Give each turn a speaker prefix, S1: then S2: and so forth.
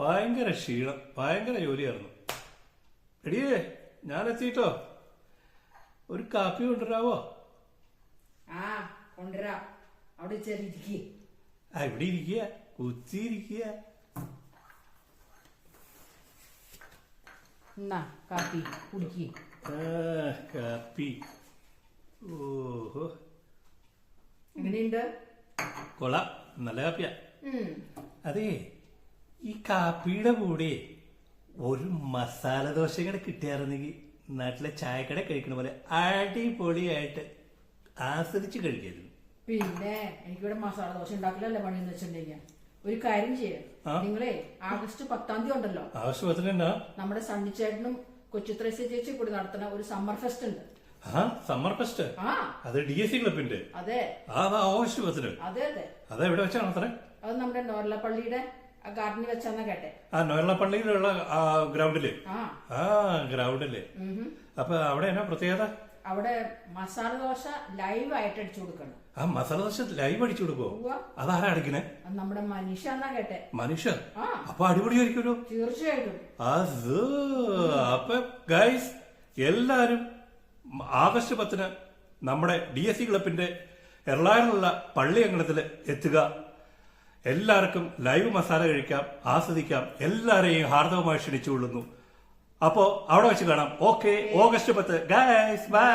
S1: ഭയങ്കര ക്ഷീണം, ഭയങ്കര ജോലിയായിരുന്നു. എടിയേ, ഞാൻ എത്തിയിട്ടോ. ഒരു കാപ്പി കൊണ്ടുവരാവോ?
S2: ആ കൊണ്ടുവരാം. അവിടെ ചെറിയിരിക്കേ.
S1: ആ, ഇവിടെ ഇരിക്കുക, കുത്തിയിരിക്കുക.
S2: എന്നാ കാപ്പി കുടിക്കേ.
S1: കാപ്പി. ഓഹോ,
S2: എങ്ങനെയുണ്ട്?
S1: കൊള്ളാം, നല്ല കാപ്പിയാ. അതെ, ഈ കാപ്പിയുടെ കൂടെ ഒരു മസാല ദോശ കൂടെ കിട്ടിയായിരുന്നെങ്കിൽ നാട്ടിലെ ചായക്കട കഴിക്കണ പോലെ അടിപൊളിയായിട്ട് ആസ്വദിച്ച് കഴിക്കായിരുന്നു.
S2: പിന്നെ എനിക്കിവിടെ മസാല ദോശ ഉണ്ടാക്കലല്ലേ പണിയെന്ന് വെച്ചിട്ടുണ്ടെങ്കിൽ ഒരു കാര്യം ചെയ്യാം. നിങ്ങളെ ആഗസ്റ്റ് 10 ഉണ്ടല്ലോ,
S1: ആവശ്യത്തിന്
S2: നമ്മുടെ സണ്ണിച്ചേട്ടനും കൊച്ചുത്രേസ ചേച്ചി കൂടി നടത്തുന്ന ഒരു സമ്മർ ഫെസ്റ്റ് ഉണ്ട്.
S1: Summer fest? അത് DSC ക്ലബിന്റെ?
S2: അതെ.
S1: ഓഗസ്റ്റ് 10.
S2: അതെ അതെ.
S1: അതെവിടെ വെച്ചാണ് അത്ര?
S2: അത് നമ്മുടെ നോർലപ്പള്ളിയുടെ ഗാർഡനിൽ വെച്ചാന്നാ കേട്ടെ.
S1: നോർലപ്പള്ളിയിലുള്ള ഗ്രൗണ്ടില്? ഗ്രൗണ്ടില്. അപ്പൊ അവിടെ എന്നാ പ്രത്യേകത?
S2: അവിടെ മസാല ദോശ ലൈവ് ആയിട്ട് അടിച്ചു കൊടുക്കണം.
S1: മസാല ദോശ ലൈവ് അടിച്ചു കൊടുക്കോ? അതാരാ അടിക്കണേ?
S2: നമ്മുടെ മനീഷ എന്നാ കേട്ടെ.
S1: മനീഷ? അപ്പൊ അടിപൊളിയായിരിക്കുമല്ലോ.
S2: തീർച്ചയായിട്ടും.
S1: അപ്പൊ ഗൈസ്, എല്ലാരും ആഗസ്റ്റ് 10 നമ്മുടെ DSC ക്ലബിന്റെ എറണാകുളമുള്ള പള്ളി അങ്കണത്തില് എത്തുക. എല്ലാവർക്കും ലൈവ് മസാല കഴിക്കാം, ആസ്വദിക്കാം. എല്ലാരെയും ഹാർദവമായി ക്ഷണിച്ചുകൊള്ളുന്നു. അപ്പോ അവിടെ വെച്ച് കാണാം. Okay, August 10. Guys, by.